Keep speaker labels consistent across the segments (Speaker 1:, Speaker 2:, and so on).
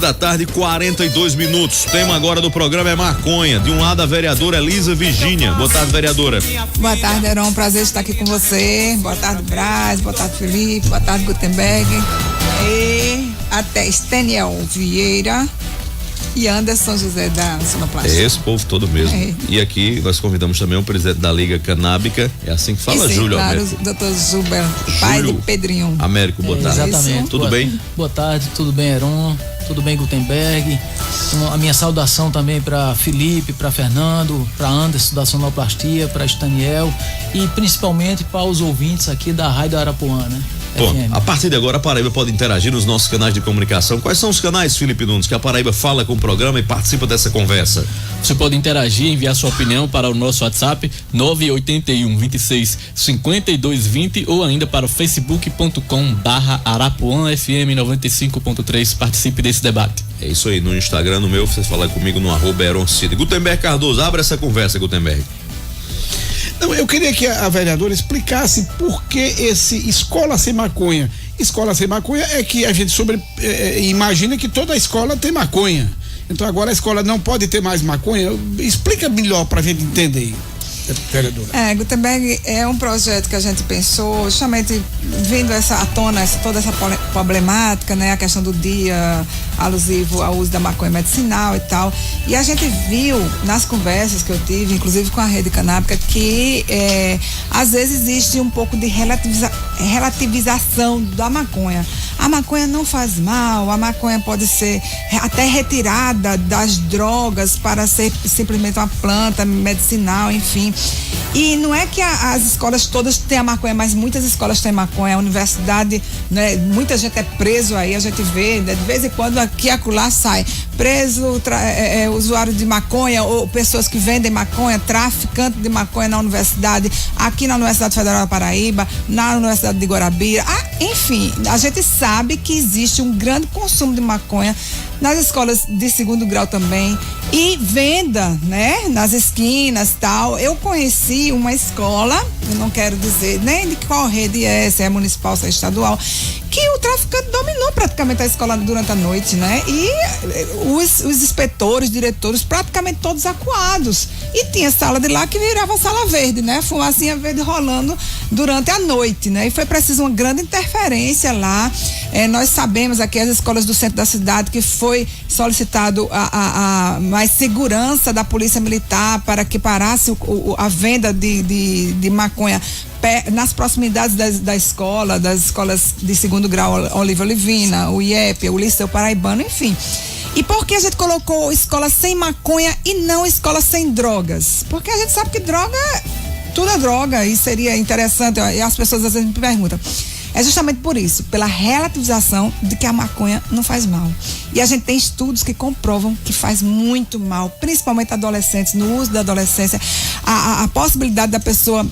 Speaker 1: 1h42. Tema agora do programa é maconha. De um lado a vereadora Elisa Virgínia. Boa tarde, vereadora.
Speaker 2: Boa tarde, Heron. Prazer estar aqui com você. Boa tarde, Braz. Boa tarde, Felipe. Boa tarde, Gutenberg. E até Esteniel Vieira e Anderson José da Sonoplastia.
Speaker 1: É esse povo todo mesmo. É. E aqui nós convidamos também o presidente da Liga Canábica, é assim que fala, Júlio
Speaker 2: claro,
Speaker 1: Américo.
Speaker 2: Dr. Júlio, pai do Pedrinho.
Speaker 1: Américo, boa tarde.
Speaker 3: Exatamente.
Speaker 1: Tudo bem?
Speaker 3: Boa tarde, tudo bem, Heron? Tudo bem, Gutenberg? A minha saudação também para Felipe, para Fernando, para Anderson da Sonoplastia, para Estaniel e principalmente para os ouvintes aqui da Rádio Arapuã, né?
Speaker 1: Bom, a partir de agora a Paraíba pode interagir nos nossos canais de comunicação. Quais são os canais, Felipe Nunes, que a Paraíba fala com o programa e participa dessa conversa?
Speaker 4: Você pode interagir, enviar sua opinião para o nosso WhatsApp 981 26 52 20 ou ainda para o facebook.com/Arapuã FM 95.3. Participe desse debate.
Speaker 1: É isso aí, no Instagram, no meu, você fala comigo no @EronCid. Gutenberg Cardoso, abre essa conversa, Gutenberg.
Speaker 5: Não, eu queria que a vereadora explicasse por que esse escola sem maconha. Escola sem maconha é que a gente imagina que toda escola tem maconha. Então agora a escola não pode ter mais maconha. Explica melhor pra gente entender, vereadora.
Speaker 2: Gutenberg, é um projeto que a gente pensou, justamente vindo à tona toda essa problemática, né? A questão do dia alusivo ao uso da maconha medicinal e tal. E a gente viu nas conversas que eu tive, inclusive com a rede canábica, que às vezes existe um pouco de relativização da maconha. A maconha não faz mal, a maconha pode ser até retirada das drogas para ser simplesmente uma planta medicinal, enfim. E não é que as escolas todas têm a maconha, mas muitas escolas têm maconha. A universidade, né, muita gente é preso aí, a gente vê, né, de vez em quando aqui e acolá sai preso usuário de maconha ou pessoas que vendem maconha, traficante de maconha na universidade, aqui na Universidade Federal da Paraíba, na Universidade de Guarabira. Enfim, a gente sabe que existe um grande consumo de maconha nas escolas de segundo grau também e venda, né, nas esquinas, tal. Eu conheci uma escola, eu não quero dizer nem de qual rede se é municipal, se é estadual, que o traficante dominou praticamente a escola durante a noite, né? E os inspetores, diretores, praticamente todos acuados. E tinha sala de lá que virava sala verde, né? Fumacinha verde rolando durante a noite, né? E foi preciso uma grande interferência lá. Nós sabemos aqui as escolas do centro da cidade que foi solicitado a mais segurança da polícia militar para que parasse a venda de maconha nas proximidades das escolas de segundo grau, Olívio Olivina, o IEP, o Liceu Paraibano, enfim. E por que a gente colocou escola sem maconha e não escola sem drogas? Porque a gente sabe que tudo é droga, e seria interessante, e as pessoas às vezes me perguntam. É justamente por isso, pela relativização de que a maconha não faz mal. E a gente tem estudos que comprovam que faz muito mal, principalmente adolescentes, no uso da adolescência. A possibilidade da pessoa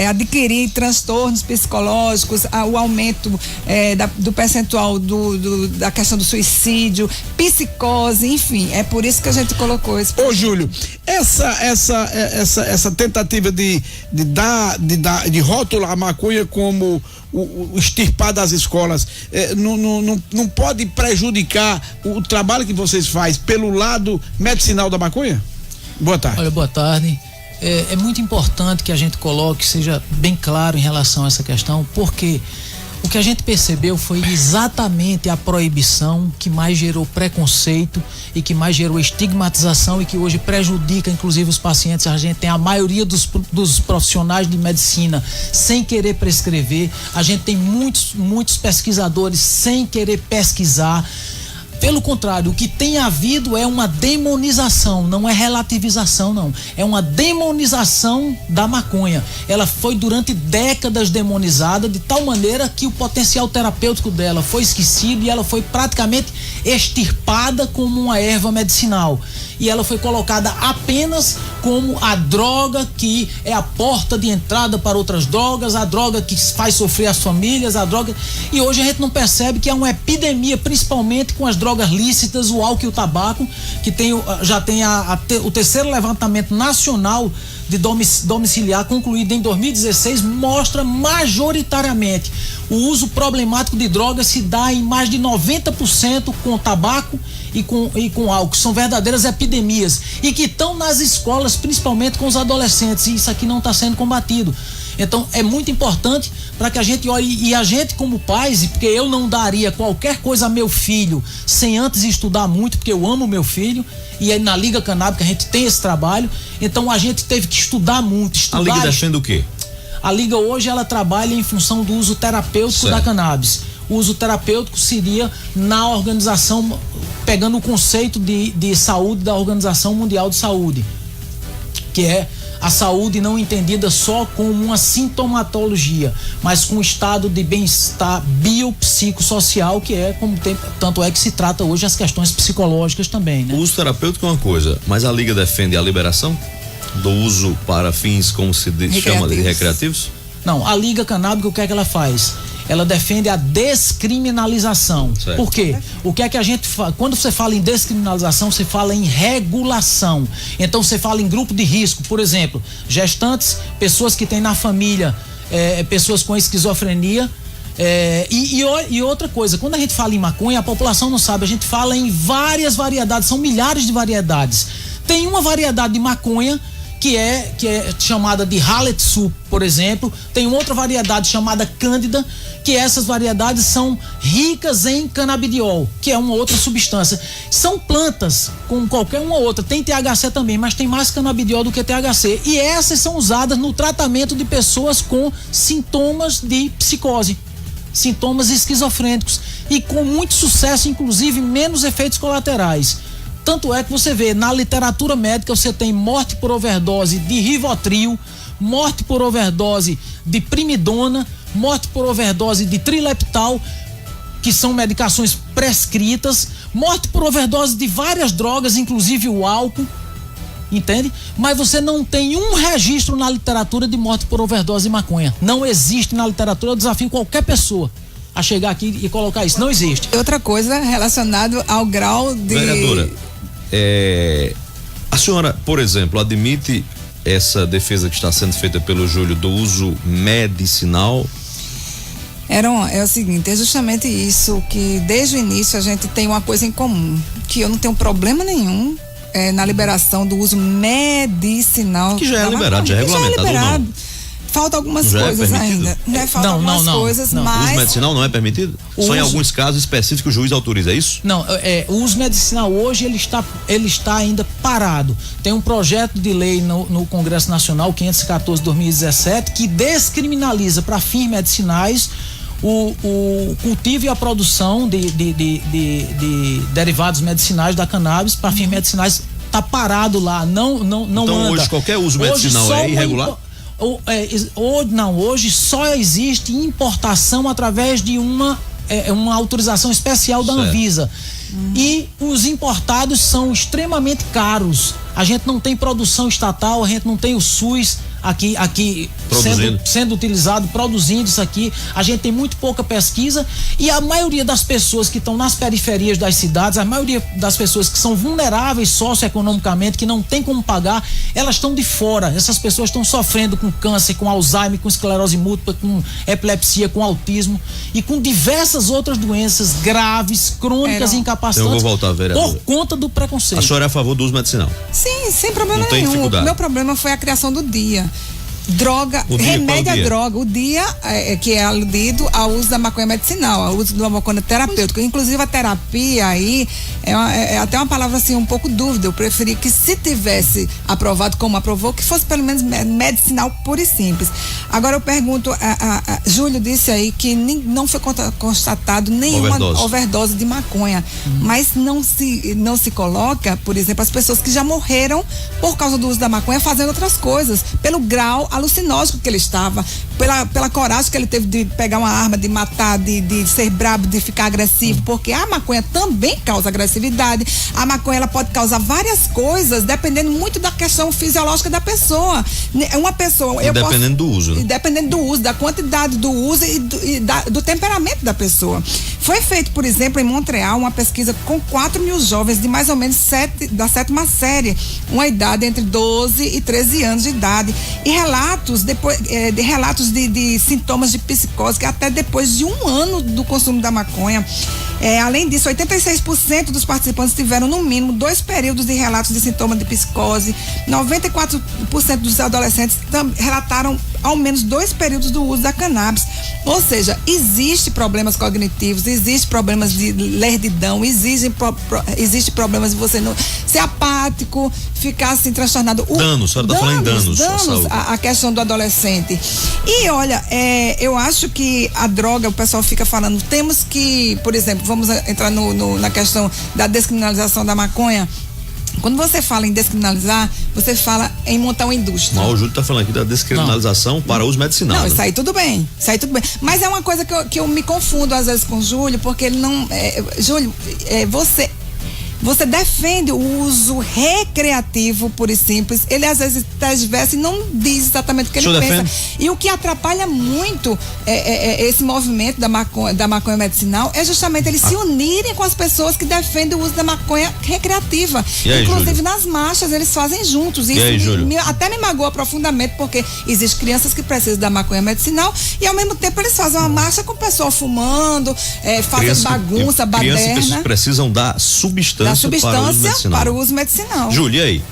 Speaker 2: adquirir transtornos psicológicos, o aumento do percentual da questão do suicídio, psicose, enfim. É por isso que a gente colocou esse.
Speaker 5: Ô, Júlio, essa tentativa de rotular a maconha como o extirpar das escolas não pode prejudicar o trabalho que vocês fazem pelo lado medicinal da maconha? Boa tarde.
Speaker 3: Olha, boa tarde. É muito importante que a gente coloque, seja bem claro em relação a essa questão, porque o que a gente percebeu foi exatamente a proibição que mais gerou preconceito e que mais gerou estigmatização e que hoje prejudica inclusive os pacientes. A gente tem a maioria dos profissionais de medicina sem querer prescrever, a gente tem muitos pesquisadores sem querer pesquisar. Pelo contrário, o que tem havido é uma demonização, não é relativização, não. É uma demonização da maconha. Ela foi durante décadas demonizada de tal maneira que o potencial terapêutico dela foi esquecido e ela foi praticamente extirpada como uma erva medicinal. E ela foi colocada apenas como a droga que é a porta de entrada para outras drogas, a droga que faz sofrer as famílias, a droga... E hoje a gente não percebe que é uma epidemia, principalmente com as drogas lícitas, o álcool e o tabaco, que já tem o terceiro levantamento nacional de domiciliar concluído em 2016, mostra majoritariamente o uso problemático de drogas se dá em mais de 90% com tabaco e com álcool, são verdadeiras epidemias e que estão nas escolas, principalmente com os adolescentes, e isso aqui não está sendo combatido. Então é muito importante para que a gente olhe, e a gente como pais, porque eu não daria qualquer coisa a meu filho sem antes estudar muito, porque eu amo meu filho, e aí na Liga Canábica a gente tem esse trabalho, então a gente teve que estudar muito.
Speaker 1: A Liga defende o quê?
Speaker 3: A Liga hoje ela trabalha em função do uso terapêutico da cannabis. O uso terapêutico seria na organização, pegando o conceito de saúde da Organização Mundial de Saúde, que é a saúde não entendida só como uma sintomatologia, mas com um estado de bem-estar biopsicossocial, que é como tanto é que se trata hoje as questões psicológicas também, né?
Speaker 1: O uso terapêutico é uma coisa, mas a Liga defende a liberação do uso para fins, como se chama, de recreativos?
Speaker 3: Não, a Liga Canábica, o que é que ela faz? Ela defende a descriminalização.
Speaker 1: Certo.
Speaker 3: Por quê? O que é que a gente fala? Quando você fala em descriminalização, você fala em regulação. Então você fala em grupo de risco, por exemplo, gestantes, pessoas que têm na família pessoas com esquizofrenia. E outra coisa, quando a gente fala em maconha, a população não sabe, a gente fala em várias variedades, são milhares de variedades. Tem uma variedade de maconha que é chamada de Hallet-Su, por exemplo. Tem outra variedade chamada Cândida, que essas variedades são ricas em canabidiol, que é uma outra substância. São plantas, como qualquer uma outra. Tem THC também, mas tem mais canabidiol do que THC. E essas são usadas no tratamento de pessoas com sintomas de psicose, sintomas esquizofrênicos, e com muito sucesso, inclusive menos efeitos colaterais. Tanto é que você vê, na literatura médica, você tem morte por overdose de Rivotril, morte por overdose de Primidona, morte por overdose de Trileptal, que são medicações prescritas, morte por overdose de várias drogas, inclusive o álcool, entende? Mas você não tem um registro na literatura de morte por overdose de maconha. Não existe na literatura. Eu desafio qualquer pessoa a chegar aqui e colocar isso. Não existe.
Speaker 2: Outra coisa relacionada ao grau de...
Speaker 1: Vereadora, a senhora, por exemplo, admite essa defesa que está sendo feita pelo Júlio do uso medicinal?
Speaker 2: É o seguinte, é justamente isso, que desde o início a gente tem uma coisa em comum, que eu não tenho problema nenhum na liberação do uso medicinal.
Speaker 1: Que já é liberado, já é regulamentado ou não?
Speaker 2: Falta algumas coisas ainda. Falta algumas coisas, mas...
Speaker 1: O uso medicinal não é permitido? Só em alguns casos específicos o juiz autoriza isso?
Speaker 3: Não, o uso medicinal hoje ele está ainda parado. Tem um projeto de lei no Congresso Nacional, 514/2017, que descriminaliza para fins medicinais o cultivo e a produção de derivados medicinais da cannabis para fins medicinais. Tá parado lá, não
Speaker 1: então,
Speaker 3: anda.
Speaker 1: Então hoje qualquer uso medicinal é irregular?
Speaker 3: Hoje só existe importação através de uma autorização especial da Anvisa. E os importados são extremamente caros. A gente não tem produção estatal, a gente não tem o SUS aqui sendo utilizado, produzindo isso aqui. A gente tem muito pouca pesquisa, e a maioria das pessoas que estão nas periferias das cidades, a maioria das pessoas que são vulneráveis socioeconomicamente, que não tem como pagar, elas estão de fora. Essas pessoas estão sofrendo com câncer, com Alzheimer, com esclerose múltipla, com epilepsia, com autismo e com diversas outras doenças graves, crônicas e incapacitantes.
Speaker 1: Eu vou voltar, vereadora.
Speaker 3: Por conta do preconceito.
Speaker 1: A senhora é a favor do uso medicinal?
Speaker 2: Sim, sem problema nenhum. O meu problema foi a criação do dia. Droga, remédio à droga. O dia que é aludido ao uso da maconha medicinal, ao uso da maconha terapêutica. Inclusive a terapia aí é até uma palavra assim um pouco dúvida. Eu preferi que, se tivesse aprovado como aprovou, que fosse pelo menos medicinal pura e simples. Agora eu pergunto, Júlio disse aí que não foi constatado nenhuma overdose de maconha, mas não se coloca, por exemplo, as pessoas que já morreram por causa do uso da maconha fazendo outras coisas, pelo grau alucinógeno que ele estava, pela coragem que ele teve de pegar uma arma, de matar, de ser brabo, de ficar agressivo, porque a maconha também causa agressividade. A maconha ela pode causar várias coisas, dependendo muito da questão fisiológica da pessoa. Uma pessoa...
Speaker 1: Dependendo do uso, né? Dependendo
Speaker 2: do uso, da quantidade do uso e do temperamento da pessoa. Foi feito, por exemplo, em Montreal, uma pesquisa com 4.000 jovens de mais ou menos da 7ª série, uma idade entre 12 e 13 anos de idade, e relatos de sintomas de psicose, que até depois de 1 ano do consumo da maconha. Além disso, 86% dos participantes tiveram no mínimo 2 períodos de relatos de sintomas de psicose. 94% dos adolescentes relataram ao menos 2 períodos do uso da cannabis. Ou seja, existe problemas cognitivos, existe problemas de lerdidão, existe problemas de você não ser apático, ficar assim transtornado.
Speaker 1: Danos, a senhora está falando em danos à saúde.
Speaker 2: A questão do adolescente. E olha, eu acho que a droga, o pessoal fica falando, temos que, por exemplo, vamos entrar na questão da descriminalização da maconha. Quando você fala em descriminalizar, você fala em montar uma indústria.
Speaker 1: Mas o Júlio está falando aqui da descriminalização para uso medicinal.
Speaker 2: Não, isso aí tudo bem. Mas é uma coisa que eu me confundo às vezes com o Júlio, porque ele não. Júlio, você defende o uso recreativo, puro e simples. Ele às vezes transversa e não diz exatamente o que ele pensa.
Speaker 1: Defende?
Speaker 2: E o que atrapalha muito esse movimento da maconha medicinal é justamente eles se unirem com as pessoas que defendem o uso da maconha recreativa.
Speaker 1: E aí,
Speaker 2: inclusive
Speaker 1: Júlio?
Speaker 2: nas marchas eles fazem juntos. Isso até me magoa profundamente, porque existem crianças que precisam da maconha medicinal e ao mesmo tempo eles fazem uma marcha com o pessoal fumando, fazendo bagunça, baderna.
Speaker 1: Crianças que precisam da substância
Speaker 2: para o uso medicinal.
Speaker 1: Júlia, aí?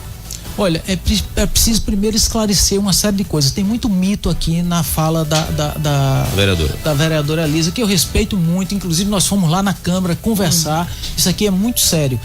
Speaker 3: Olha, é preciso primeiro esclarecer uma série de coisas. Tem muito mito aqui na fala da vereadora Elisa, que eu respeito muito. Inclusive, nós fomos lá na Câmara conversar. Isso aqui é muito sério.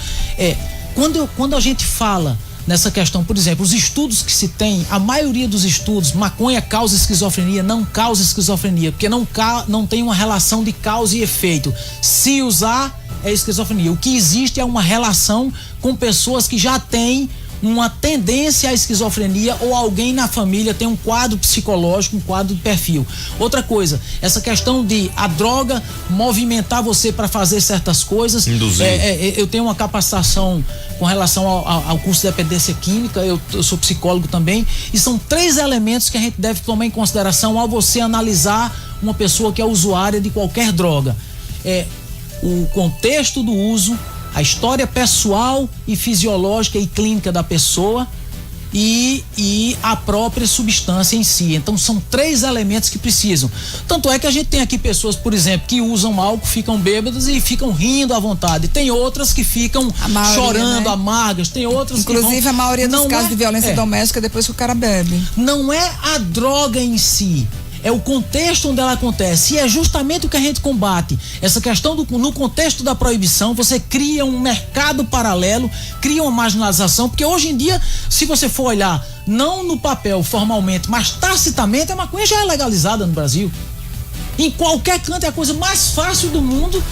Speaker 3: Quando a gente fala nessa questão, por exemplo, os estudos que se tem, a maioria dos estudos, maconha causa esquizofrenia, não causa esquizofrenia, porque não tem uma relação de causa e efeito. Se usar, é esquizofrenia. O que existe é uma relação com pessoas que já têm uma tendência à esquizofrenia ou alguém na família tem um quadro psicológico, um quadro de perfil. Outra coisa, essa questão de a droga movimentar você para fazer certas coisas.
Speaker 1: Induzir.
Speaker 3: Eu tenho uma capacitação com relação ao curso de dependência química, eu sou psicólogo também, e são 3 elementos que a gente deve tomar em consideração ao você analisar uma pessoa que é usuária de qualquer droga. O contexto do uso, a história pessoal e fisiológica e clínica da pessoa e a própria substância em si. Então são 3 elementos que precisam. Tanto é que a gente tem aqui pessoas, por exemplo, que usam álcool, ficam bêbadas e ficam rindo à vontade. Tem outras que ficam chorando, né? Amargas. Tem outras
Speaker 2: inclusive a maioria dos casos de violência doméstica depois que o cara bebe.
Speaker 3: Não é a droga em si, é o contexto onde ela acontece, e é justamente o que a gente combate. Essa questão no contexto da proibição, você cria um mercado paralelo, cria uma marginalização, porque hoje em dia, se você for olhar, não no papel formalmente, mas tacitamente, a maconha já é legalizada no Brasil. Em qualquer canto é a coisa mais fácil do mundo.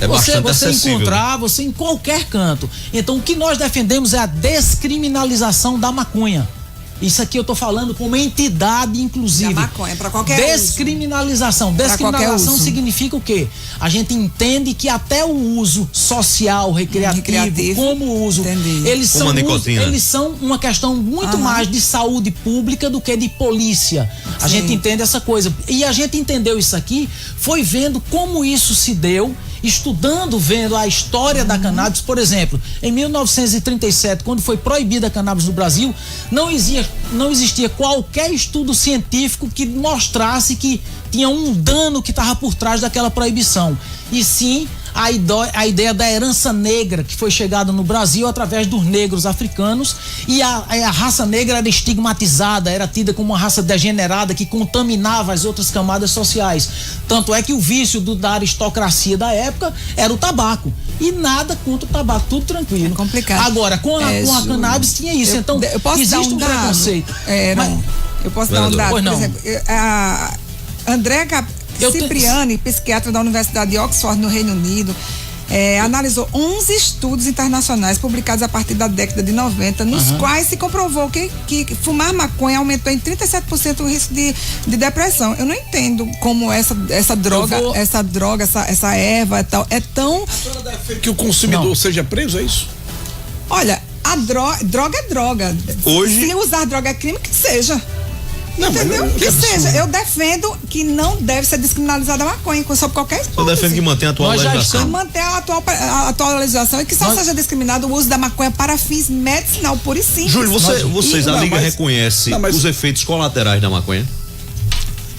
Speaker 3: Você encontrar, você em qualquer canto. Então o que nós defendemos é a descriminalização da maconha. Isso aqui eu tô falando como entidade, inclusive.
Speaker 2: Da maconha, para qualquer
Speaker 3: descriminalização.
Speaker 2: Uso.
Speaker 3: Descriminalização significa o quê? A gente entende que até o uso social, recreativo. Como uso, eles são uma questão muito mais de saúde pública do que de polícia. A gente entende essa coisa. E a gente entendeu isso aqui, foi vendo como isso se deu, estudando, vendo a história da cannabis. Por exemplo, em 1937, quando foi proibida a cannabis no Brasil, não existia qualquer estudo científico que mostrasse que tinha um dano que estava por trás daquela proibição. E sim a ideia da herança negra que foi chegada no Brasil através dos negros africanos, e a raça negra era estigmatizada, era tida como uma raça degenerada que contaminava as outras camadas sociais. Tanto é que o vício da aristocracia da época era o tabaco. E nada contra o tabaco, tudo tranquilo.
Speaker 2: É complicado.
Speaker 3: Agora, com a cannabis tinha isso. Então, existe um preconceito.
Speaker 2: Eu posso dar um dado? Por exemplo, a André Cipriani, psiquiatra da Universidade de Oxford, no Reino Unido, analisou 11 estudos internacionais publicados a partir da década de 90, nos quais se comprovou que fumar maconha aumentou em 37% o risco de depressão. Eu não entendo como essa erva e tal é tão...
Speaker 5: Que o consumidor seja preso, é isso?
Speaker 2: Olha, a droga é droga.
Speaker 1: Hoje...
Speaker 2: Se usar droga é crime, que seja.
Speaker 5: Não,
Speaker 2: entendeu? Que seja. Eu defendo que não deve ser descriminalizada a maconha, sob qualquer hipótese.
Speaker 1: Eu defendo que mantenha a atual legislação.
Speaker 2: Manter a atual legislação e que só seja discriminado o uso da maconha para fins medicinal, puro e simples.
Speaker 1: Júlio, a Liga reconhece os efeitos colaterais da maconha?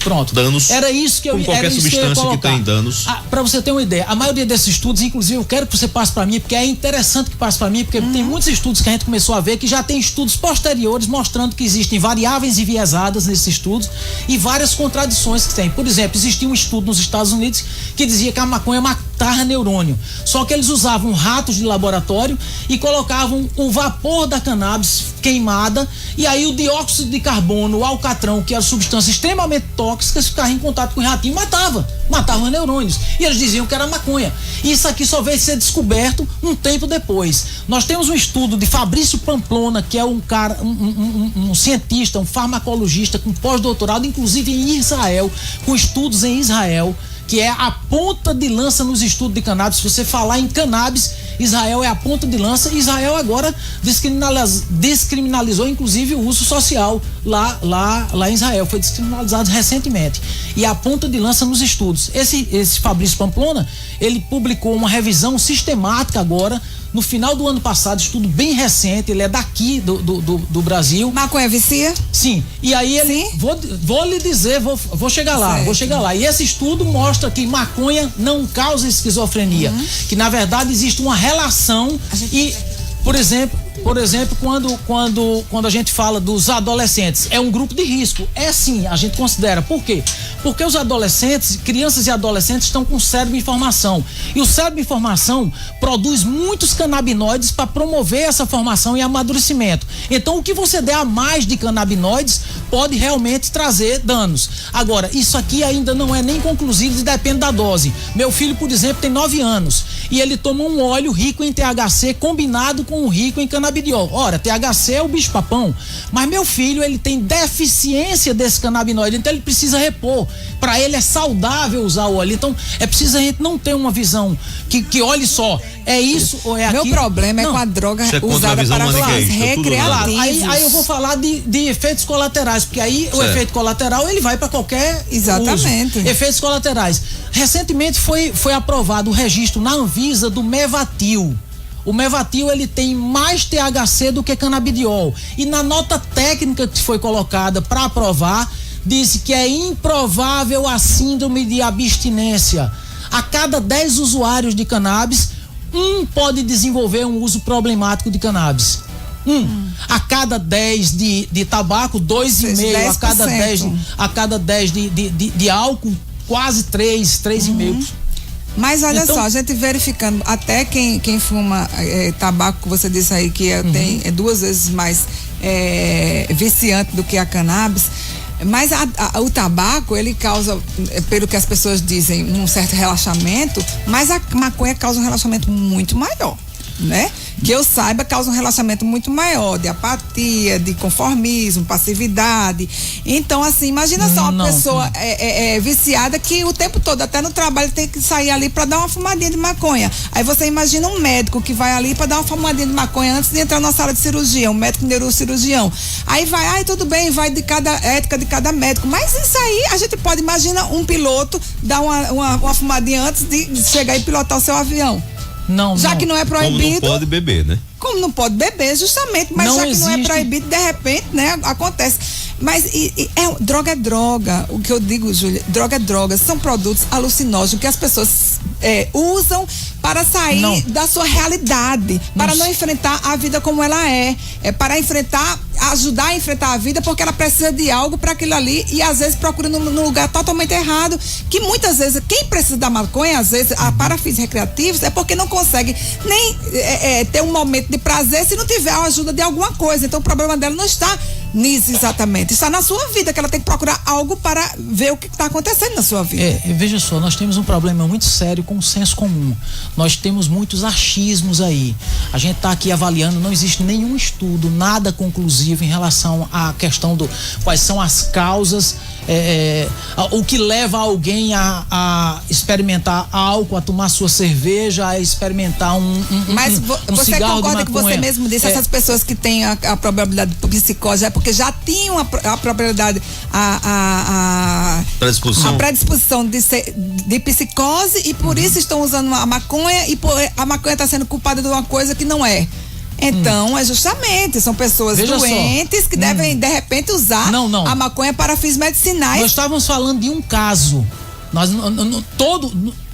Speaker 3: Pronto.
Speaker 1: Danos.
Speaker 3: Era isso que eu
Speaker 1: com qualquer substância que tem danos.
Speaker 3: Para você ter uma ideia, a maioria desses estudos, inclusive, eu quero que você passe para mim, porque é interessante que passe para mim, porque tem muitos estudos que a gente começou a ver que já tem estudos posteriores mostrando que existem variáveis enviesadas nesses estudos e várias contradições que tem. Por exemplo, existia um estudo nos Estados Unidos que dizia que a maconha matava neurônio. Só que eles usavam ratos de laboratório e colocavam o vapor da cannabis queimada e aí o dióxido de carbono, o alcatrão, que era substância extremamente tóxica, ficava em contato com o ratinho e matava neurônios. E eles diziam que era maconha. E isso aqui só veio ser descoberto um tempo depois. Nós temos um estudo de Fabrício Pamplona, que é um cara, um cientista, um farmacologista com pós-doutorado, inclusive em Israel, com estudos em Israel, que é a ponta de lança nos estudos de cannabis. Se você falar em cannabis, Israel é a ponta de lança. Israel agora descriminalizou inclusive o uso social lá em Israel, foi descriminalizado recentemente, e a ponta de lança nos estudos. Esse Fabrício Pamplona, ele publicou uma revisão sistemática agora no final do ano passado, estudo bem recente, ele é daqui do Brasil.
Speaker 2: Maconha vicia?
Speaker 3: Sim. E aí ele, vou lhe dizer, vou chegar lá. E esse estudo mostra que maconha não causa esquizofrenia, que na verdade existe uma relação e, por exemplo, quando a gente fala dos adolescentes, é um grupo de risco. É sim, a gente considera. Por quê? Porque os adolescentes, crianças e adolescentes estão com cérebro em formação. E o cérebro em formação produz muitos canabinoides para promover essa formação e amadurecimento. Então, o que você der a mais de canabinoides pode realmente trazer danos. Agora, isso aqui ainda não é nem conclusivo e depende da dose. Meu filho, por exemplo, tem 9 anos e ele toma um óleo rico em THC combinado com um rico em canabidiol. Ora, THC é o bicho-papão, mas meu filho, ele tem deficiência desse canabinoide, então ele precisa repor. Para ele é saudável usar o óleo. Então, é preciso a gente não ter uma visão que olhe só, é isso ou é aquilo.
Speaker 2: Meu problema é com a droga usada para fins recreativos.
Speaker 3: Aí eu vou falar de efeitos colaterais, porque aí o efeito colateral, ele vai para qualquer
Speaker 2: Exatamente.
Speaker 3: uso. Efeitos colaterais. Recentemente foi aprovado o registro na Anvisa do Mevatil. O Mevatil, ele tem mais THC do que canabidiol. E na nota técnica que foi colocada para aprovar, disse que é improvável a síndrome de abstinência. A cada 10 usuários de cannabis, um pode desenvolver um uso problemático de cannabis. A cada 10 de tabaco, 2,5. A cada 10 de álcool, quase 3,5.
Speaker 2: Mas olha só, a gente verificando, até quem fuma tabaco, que você disse aí que é 2 vezes mais viciante do que a cannabis, mas o tabaco, ele causa, pelo que as pessoas dizem, um certo relaxamento, mas a maconha causa um relaxamento muito maior, né? Que eu saiba, causa um relaxamento muito maior, de apatia, de conformismo, passividade. Então, assim, imagina só uma pessoa viciada que o tempo todo, até no trabalho, tem que sair ali para dar uma fumadinha de maconha. Aí você imagina um médico que vai ali para dar uma fumadinha de maconha antes de entrar na sala de cirurgia, um médico neurocirurgião. Aí vai, tudo bem, vai de cada ética de cada médico. Mas isso aí, a gente pode imaginar um piloto dar uma fumadinha antes de chegar e pilotar o seu avião. Já que não é proibido.
Speaker 1: Como não pode beber, né?
Speaker 2: Como não pode beber, justamente. Mas já que não é proibido, de repente, né, acontece. Mas droga é droga. O que eu digo, Júlia, droga é droga. São produtos alucinógenos que as pessoas usam para sair da sua realidade, para não enfrentar a vida como ela para ajudar a enfrentar a vida, porque ela precisa de algo para aquilo ali e às vezes procura num lugar totalmente errado, que muitas vezes quem precisa da maconha, às vezes para fins recreativos, é porque não consegue nem ter um momento de prazer se não tiver a ajuda de alguma coisa. Então o problema dela não está nisso exatamente, está na sua vida, que ela tem que procurar algo para ver o que está acontecendo na sua vida.
Speaker 3: Veja só, nós temos um problema muito sério com o senso comum. Nós temos muitos achismos aí. A gente está aqui avaliando, não existe nenhum estudo, nada conclusivo em relação à questão quais são as causas, o que leva alguém a experimentar álcool, a tomar sua cerveja, a experimentar
Speaker 2: Mas você
Speaker 3: cigarro
Speaker 2: concorda que você mesmo disse, essas pessoas que têm a probabilidade de psicose é porque já tinham a probabilidade, a predisposição de psicose e por isso estão usando a maconha e a maconha está sendo culpada de uma coisa que não é. Então, é justamente, são pessoas
Speaker 3: Veja
Speaker 2: doentes que devem, de repente, usar a maconha para fins medicinais.
Speaker 3: Nós estávamos falando de um caso.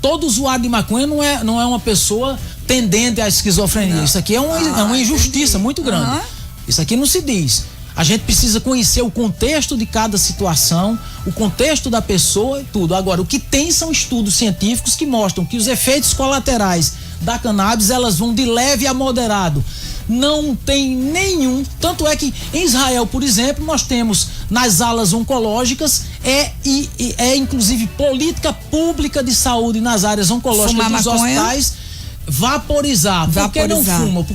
Speaker 3: Todo usuário de maconha não é uma pessoa tendente à esquizofrenia. Isso aqui é uma injustiça muito grande. Isso aqui não se diz. A gente precisa conhecer o contexto de cada situação, o contexto da pessoa e tudo. Agora, o que tem são estudos científicos que mostram que os efeitos colaterais da cannabis, elas vão de leve a moderado. Não tem nenhum, tanto é que em Israel, por exemplo, nós temos nas alas oncológicas, inclusive política pública de saúde nas áreas oncológicas dos hospitais, vaporizar. Por que não fuma?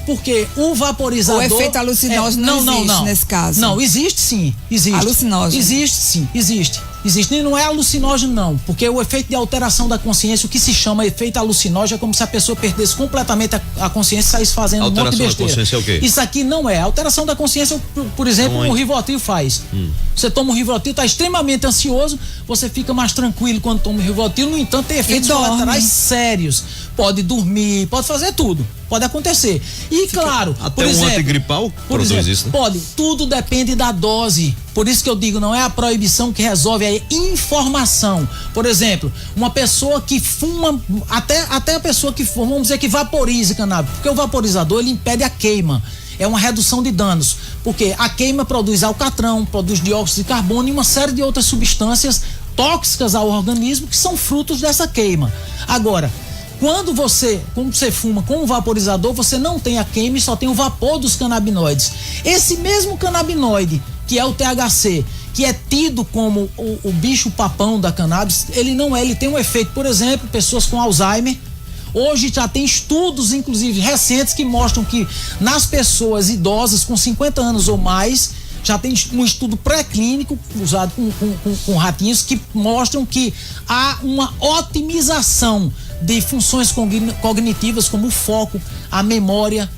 Speaker 3: Porque o vaporizador...
Speaker 2: O efeito alucinógeno não existe nesse caso.
Speaker 3: Não, existe sim. Existe.
Speaker 2: Alucinógeno.
Speaker 3: Existe sim, existe. E não é alucinógeno não, porque o efeito de alteração da consciência, o que se chama efeito alucinógeno, é como se a pessoa perdesse completamente a consciência e saísse fazendo um monte de besteira. Alteração da consciência é o quê? Isso aqui não é. Alteração da consciência, por exemplo, o Rivotril faz. Você toma um Rivotril, está extremamente ansioso, você fica mais tranquilo quando toma o Rivotril, no entanto tem efeitos colaterais sérios. Pode dormir, pode fazer tudo. Pode acontecer. E claro,
Speaker 1: até
Speaker 3: por exemplo,
Speaker 1: antigripal produz isso, né?
Speaker 3: Pode. Tudo depende da dose. Por isso que eu digo, não é a proibição que resolve, é a informação. Por exemplo, uma pessoa que fuma, até a pessoa que fuma, vamos dizer que vaporize cannabis, porque o vaporizador ele impede a queima. É uma redução de danos, porque a queima produz alcatrão, produz dióxido de carbono e uma série de outras substâncias tóxicas ao organismo que são frutos dessa queima. Agora, quando você fuma com um vaporizador, você não tem a queima e só tem o vapor dos canabinoides. Esse mesmo canabinoide, que é o THC, que é tido como o bicho papão da cannabis, ele não é, ele tem um efeito, por exemplo, pessoas com Alzheimer. Hoje já tem estudos, inclusive recentes, que mostram que nas pessoas idosas com 50 anos ou mais, já tem um estudo pré-clínico usado com ratinhos que mostram que há uma otimização de funções cognitivas como o foco, a memória.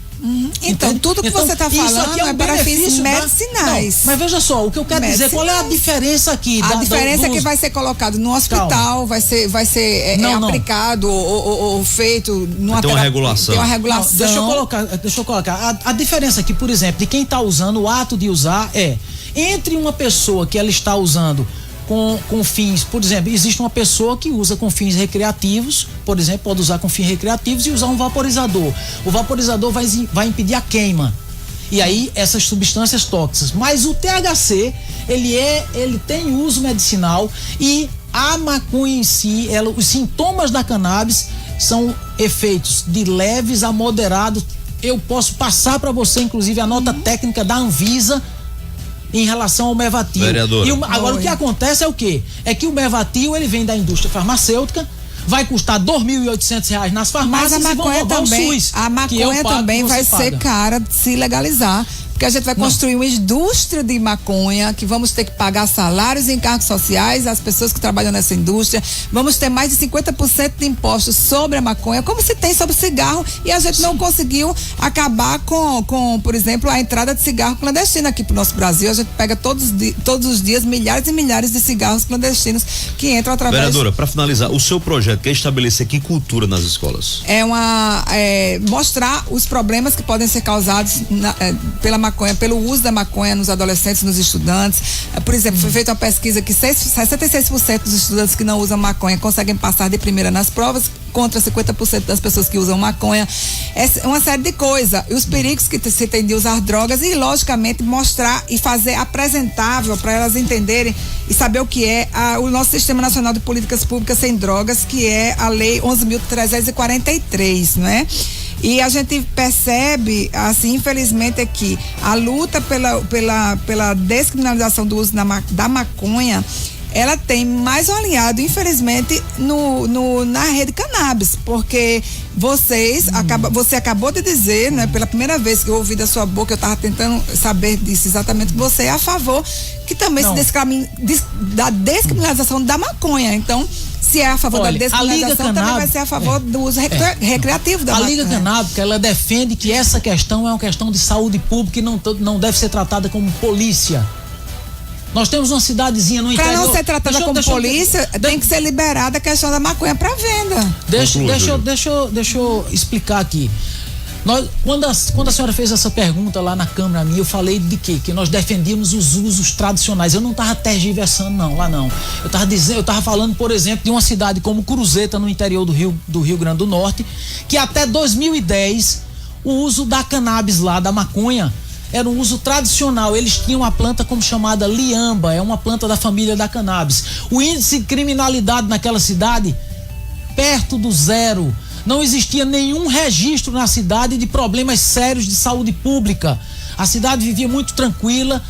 Speaker 2: Então, tudo que você está falando é para fins medicinais.
Speaker 3: Mas veja só, o que eu quero dizer, qual é a diferença aqui?
Speaker 2: A diferença é que vai ser colocado no hospital, vai ser aplicado ou feito numa
Speaker 1: tem uma regulação.
Speaker 2: Tem uma regulação.
Speaker 3: Deixa eu colocar. A diferença aqui, por exemplo, de quem está usando, o ato de usar entre uma pessoa que ela está usando com fins, por exemplo, existe uma pessoa que usa com fins recreativos, por exemplo, pode usar com fins recreativos e usar um vaporizador. O vaporizador vai impedir a queima. E aí, essas substâncias tóxicas. Mas o THC, ele tem uso medicinal e a maconha em si, os sintomas da cannabis são efeitos de leves a moderados. Eu posso passar para você, inclusive, a nota técnica da Anvisa em relação ao Mevatil. Agora, o que acontece é o quê? É que o Mevatil, ele vem da indústria farmacêutica, vai custar R$2.800 nas farmácias e vão roubar o SUS.
Speaker 2: A maconha também vai ser cara de se legalizar. Porque a gente vai construir uma indústria de maconha, que vamos ter que pagar salários e encargos sociais às pessoas que trabalham nessa indústria. Vamos ter mais de 50% de impostos sobre a maconha, como se tem sobre o cigarro, e a gente não conseguiu acabar com, por exemplo, a entrada de cigarro clandestino aqui pro nosso Brasil. A gente pega todos os dias milhares e milhares de cigarros clandestinos que entram através...
Speaker 1: Vereadora, para finalizar, o seu projeto quer estabelecer que cultura nas escolas?
Speaker 2: Mostrar os problemas que podem ser causados pela maconha, pelo uso da maconha nos adolescentes, nos estudantes. Por exemplo, foi feita uma pesquisa que 66% dos estudantes que não usam maconha conseguem passar de primeira nas provas, contra 50% das pessoas que usam maconha. É uma série de coisas. E os perigos que se tem de usar drogas e, logicamente, mostrar e fazer apresentável para elas entenderem e saber o que é o nosso Sistema Nacional de Políticas Públicas Sem Drogas, que é a Lei 11.343, né? E a gente percebe, assim, infelizmente, que a luta pela descriminalização do uso da maconha, ela tem mais um aliado, infelizmente, na rede cannabis, porque você acabou de dizer, né, pela primeira vez que eu ouvi da sua boca, eu estava tentando saber disso exatamente, que você é a favor que também da descriminalização da maconha. Então, se é a favor da descriminalização, também vai ser a favor do uso recreativo da maconha.
Speaker 3: A Liga Canábica, ela defende que essa questão é uma questão de saúde pública e não deve ser tratada como polícia. Nós temos uma cidadezinha no interior.
Speaker 2: Para não ser tratada como polícia, tem que ser liberada a questão da maconha para venda.
Speaker 3: Deixa eu explicar aqui. Quando a senhora fez essa pergunta lá na Câmara minha, eu falei de quê? Que nós defendíamos os usos tradicionais. Eu não estava tergiversando, não, lá não. Eu estava falando, por exemplo, de uma cidade como Cruzeta, no interior do Rio Grande do Norte, que até 2010, o uso da cannabis lá, da maconha, era um uso tradicional. Eles tinham uma planta como chamada liamba, é uma planta da família da cannabis. O índice de criminalidade naquela cidade, perto do zero. Não existia nenhum registro na cidade de problemas sérios de saúde pública. A cidade vivia muito tranquila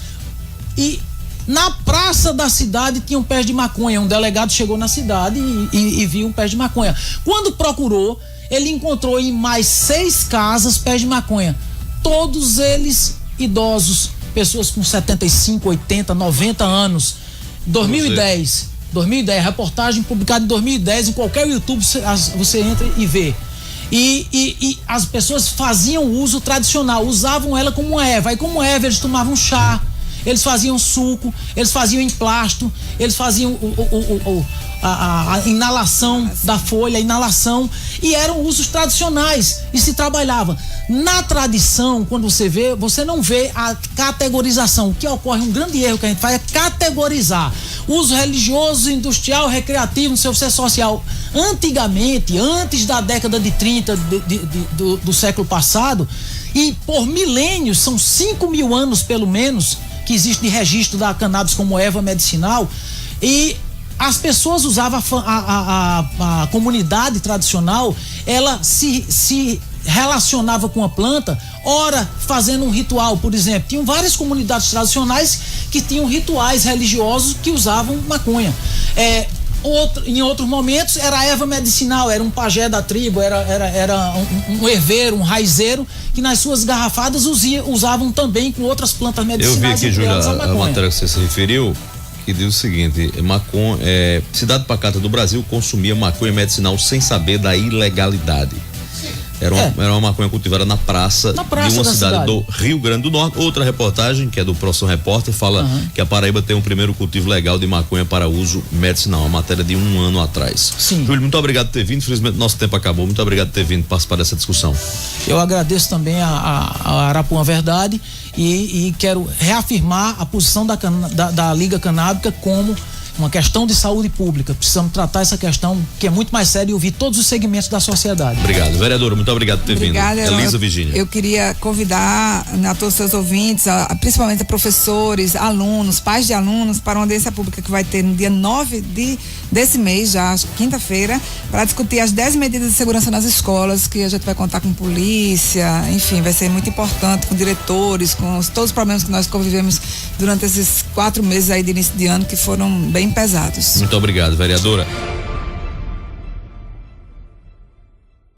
Speaker 3: e na praça da cidade tinham pés de maconha. Um delegado chegou na cidade e viu um pé de maconha. Quando procurou, ele encontrou em mais 6 casas pés de maconha. Todos eles idosos, pessoas com 75, 80, 90 anos. 2010, reportagem publicada em 2010, em qualquer YouTube você entra e vê. E as pessoas faziam uso tradicional, usavam ela como uma erva. Aí como erva eles tomavam chá, eles faziam suco, eles faziam emplasto, eles faziam a inalação da folha, a inalação, e eram usos tradicionais e se trabalhava. Na tradição, quando você vê, você não vê a categorização. O que ocorre, um grande erro que a gente faz é categorizar. Uso religioso, industrial, recreativo, no seu ser social. Antigamente, antes da década de 30 do século passado, e por milênios, são 5.000 anos pelo menos, que existe de registro da cannabis como erva medicinal, e as pessoas usavam a comunidade tradicional, ela se relacionava com a planta, ora fazendo um ritual, por exemplo. Tinham várias comunidades tradicionais que tinham rituais religiosos que usavam maconha. Em outros momentos era erva medicinal, era um pajé da tribo, era um herveiro, um raizeiro, que nas suas garrafadas usavam também com outras plantas medicinais.
Speaker 1: Eu vi aqui, Júlia, a matéria que você se referiu, que diz o seguinte: cidade pacata do Brasil consumia maconha medicinal sem saber da ilegalidade. Era uma maconha cultivada na praça de uma cidade do Rio Grande do Norte. Outra reportagem, que é do Próximo Repórter, fala que a Paraíba tem um primeiro cultivo legal de maconha para uso medicinal. Uma matéria de 1 ano atrás.
Speaker 3: Sim.
Speaker 1: Júlio, muito obrigado por ter vindo. Infelizmente, nosso tempo acabou. Muito obrigado por ter vindo participar dessa discussão.
Speaker 3: Eu agradeço também a Arapuã Verdade e quero reafirmar a posição da Liga Canábica como uma questão de saúde pública. Precisamos tratar essa questão, que é muito mais séria, e ouvir todos os segmentos da sociedade.
Speaker 1: Obrigado. Vereadora, muito obrigado por ter vindo. Elisa Virgínia.
Speaker 2: Eu queria convidar a todos os seus ouvintes, principalmente a professores, alunos, pais de alunos, para uma audiência pública que vai ter no dia 9 desse mês, já quinta-feira, para discutir as 10 medidas de segurança nas escolas, que a gente vai contar com polícia, enfim, vai ser muito importante, com diretores, com todos os problemas que nós convivemos durante esses 4 meses aí de início de ano, que foram bem pesados.
Speaker 1: Muito obrigado, vereadora.